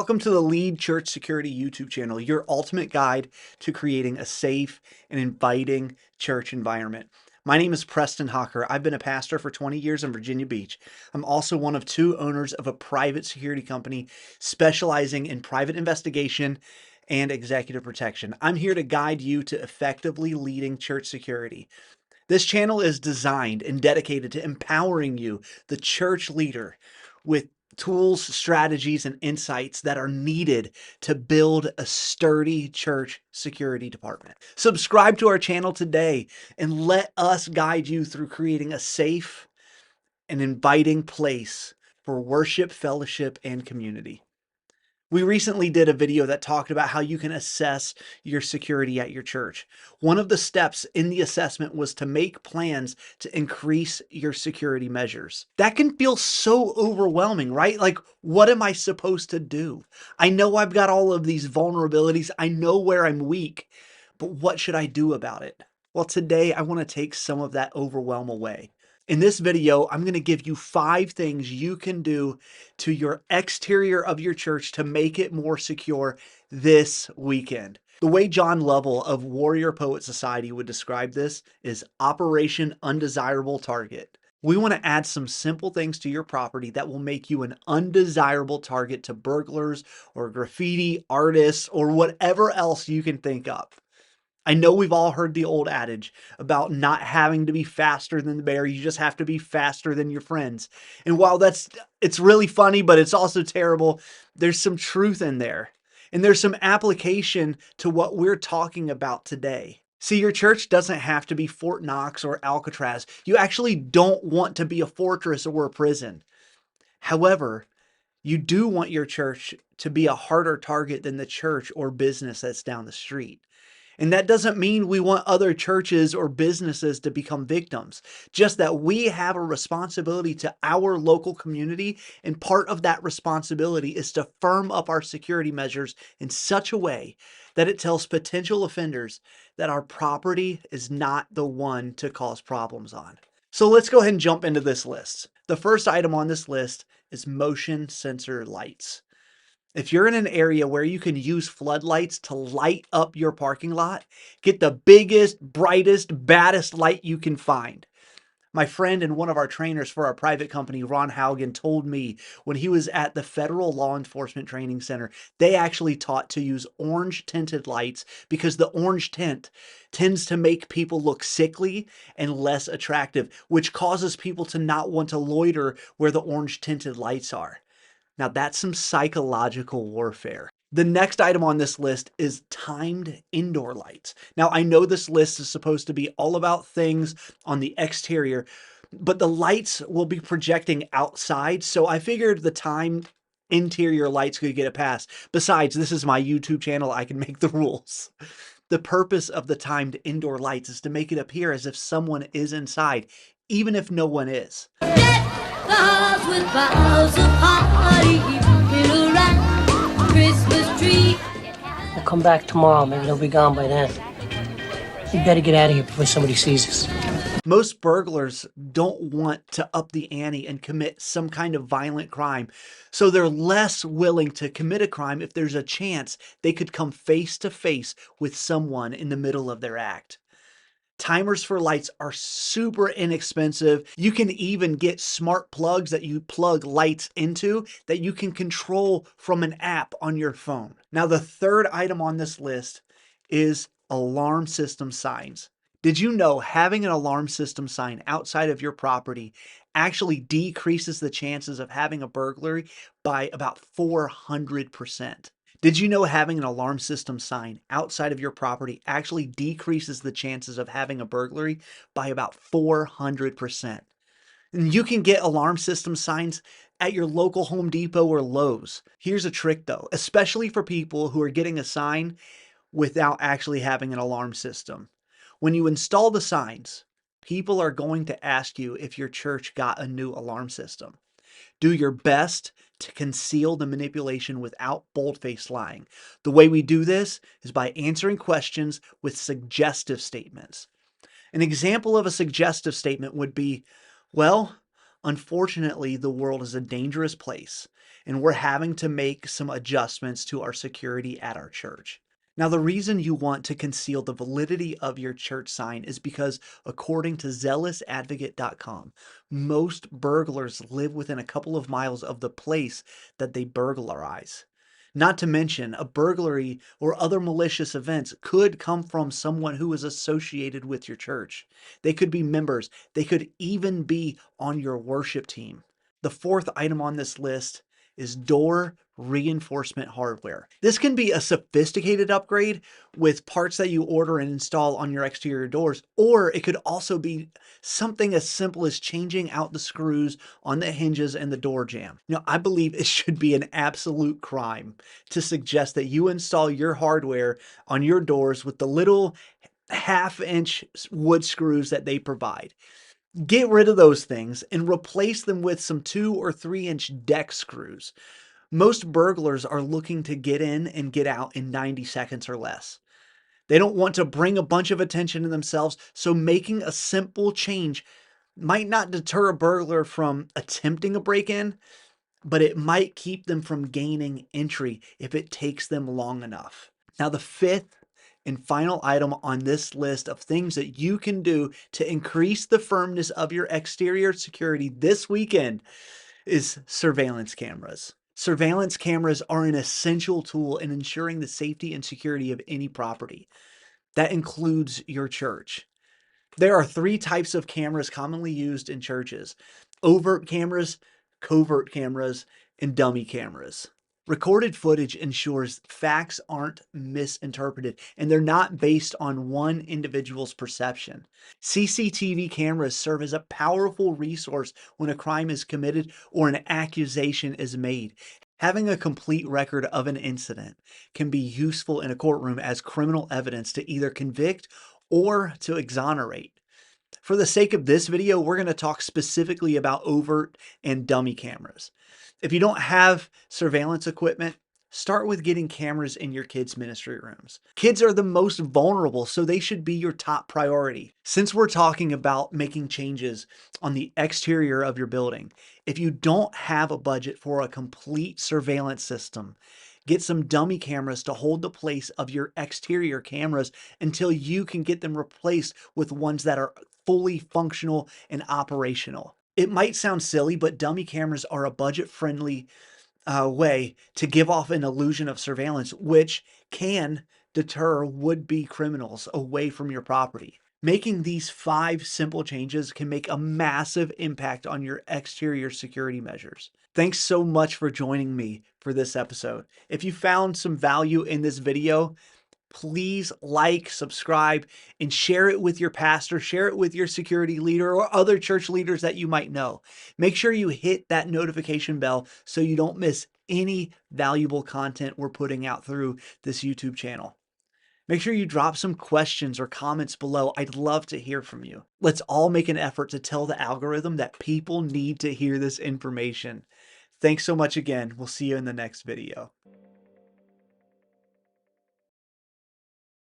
Welcome to the Lead Church Security YouTube channel, your ultimate guide to creating a safe and inviting church environment. My name is Preston. I've been a pastor for 20 years in Virginia Beach. I'm also one of two owners of a private security company specializing in private investigation and executive protection. I'm here to guide you to effectively leading church security. This channel is designed and dedicated to empowering you, the church leader, with tools, strategies, and insights that are needed to build a sturdy church security department. Subscribe to our channel today and let us guide you through creating a safe and inviting place for worship, fellowship, and community. We recently did a video that talked about how you can assess your security at your church. One of the steps in the assessment was to make plans to increase your security measures. That can feel so overwhelming, right? Like, what am I supposed to do? I know I've got all of these vulnerabilities. I know where I'm weak, but what should I do about it? Well, today I want to take some of that overwhelm away. In this video, I'm going to give you 5 things you can do to your exterior of your church to make it more secure this weekend. The way John Lovell of Warrior Poet Society would describe this is Operation Undesirable Target. We want to add some simple things to your property that will make you an undesirable target to burglars or graffiti artists or whatever else you can think of. I know we've all heard the old adage about not having to be faster than the bear. You just have to be faster than your friends. And while it's really funny, but it's also terrible, there's some truth in there. And there's some application to what we're talking about today. See, your church doesn't have to be Fort Knox or Alcatraz. You actually don't want to be a fortress or a prison. However, you do want your church to be a harder target than the church or business that's down the street. And that doesn't mean we want other churches or businesses to become victims, just that we have a responsibility to our local community. And part of that responsibility is to firm up our security measures in such a way that it tells potential offenders that our property is not the one to cause problems on. So let's go ahead and jump into this list. The first item on this list is motion sensor lights. If you're in an area where you can use floodlights to light up your parking lot, get the biggest, brightest, baddest light you can find. My friend and one of our trainers for our private company, Ron Haugen, told me when he was at the Federal Law Enforcement Training Center, they actually taught to use orange tinted lights because the orange tint tends to make people look sickly and less attractive, which causes people to not want to loiter where the orange tinted lights are. Now that's some psychological warfare. The next item on this list is timed indoor lights. Now I know this list is supposed to be all about things on the exterior, but the lights will be projecting outside. So I figured the timed interior lights could get a pass. Besides, this is my YouTube channel. I can make the rules. The purpose of the timed indoor lights is to make it appear as if someone is inside, even if no one is. With boughs of holly in a wrapped Christmas tree. We'll come back tomorrow. Maybe they'll be gone by then. We better get out of here before somebody sees us. Most burglars don't want to up the ante and commit some kind of violent crime, so they're less willing to commit a crime if there's a chance they could come face to face with someone in the middle of their act. Timers for lights are super inexpensive. You can even get smart plugs that you plug lights into that you can control from an app on your phone. Now, the third item on this list is alarm system signs. Did you know having an alarm system sign outside of your property actually decreases the chances of having a burglary by about 400%? Did you know having an alarm system sign outside of your property actually decreases the chances of having a burglary by about 400%? And you can get alarm system signs at your local Home Depot or Lowe's. Here's a trick though, especially for people who are getting a sign without actually having an alarm system. When you install the signs, people are going to ask you if your church got a new alarm system. Do your best to conceal the manipulation without bold-faced lying. The way we do this is by answering questions with suggestive statements. An example of a suggestive statement would be, well, unfortunately, the world is a dangerous place, and we're having to make some adjustments to our security at our church. Now, the reason you want to conceal the validity of your church sign is because, according to zealousadvocate.com, most burglars live within a couple of miles of the place that they burglarize. Not to mention, a burglary or other malicious events could come from someone who is associated with your church. They could be members, they could even be on your worship team. The fourth item on this list is door reinforcement hardware. This can be a sophisticated upgrade with parts that you order and install on your exterior doors, or it could also be something as simple as changing out the screws on the hinges and the door jamb. Now, I believe it should be an absolute crime to suggest that you install your hardware on your doors with the little half-inch wood screws that they provide. Get rid of those things and replace them with some 2 or 3-inch deck screws. Most burglars are looking to get in and get out in 90 seconds or less. They don't want to bring a bunch of attention to themselves, so making a simple change might not deter a burglar from attempting a break-in, but it might keep them from gaining entry if it takes them long enough. Now, the fifth and final item on this list of things that you can do to increase the firmness of your exterior security this weekend is surveillance cameras. Surveillance cameras are an essential tool in ensuring the safety and security of any property. That includes your church. There are 3 types of cameras commonly used in churches: overt cameras, covert cameras, and dummy cameras. Recorded footage ensures facts aren't misinterpreted and they're not based on one individual's perception. CCTV cameras serve as a powerful resource when a crime is committed or an accusation is made. Having a complete record of an incident can be useful in a courtroom as criminal evidence to either convict or to exonerate. For the sake of this video, we're going to talk specifically about overt and dummy cameras. If you don't have surveillance equipment, start with getting cameras in your kids' ministry rooms. Kids are the most vulnerable, so they should be your top priority. Since we're talking about making changes on the exterior of your building, if you don't have a budget for a complete surveillance system, get some dummy cameras to hold the place of your exterior cameras until you can get them replaced with ones that are fully functional and operational. It might sound silly, but dummy cameras are a budget-friendly way to give off an illusion of surveillance, which can deter would-be criminals away from your property. Making these 5 simple changes can make a massive impact on your exterior security measures. Thanks so much for joining me for this episode. If you found some value in this video, please like, subscribe, and share it with your pastor, share it with your security leader or other church leaders that you might know. Make sure you hit that notification bell so you don't miss any valuable content we're putting out through this YouTube channel. Make sure you drop some questions or comments below. I'd love to hear from you. Let's all make an effort to tell the algorithm that people need to hear this information. Thanks so much again. We'll see you in the next video.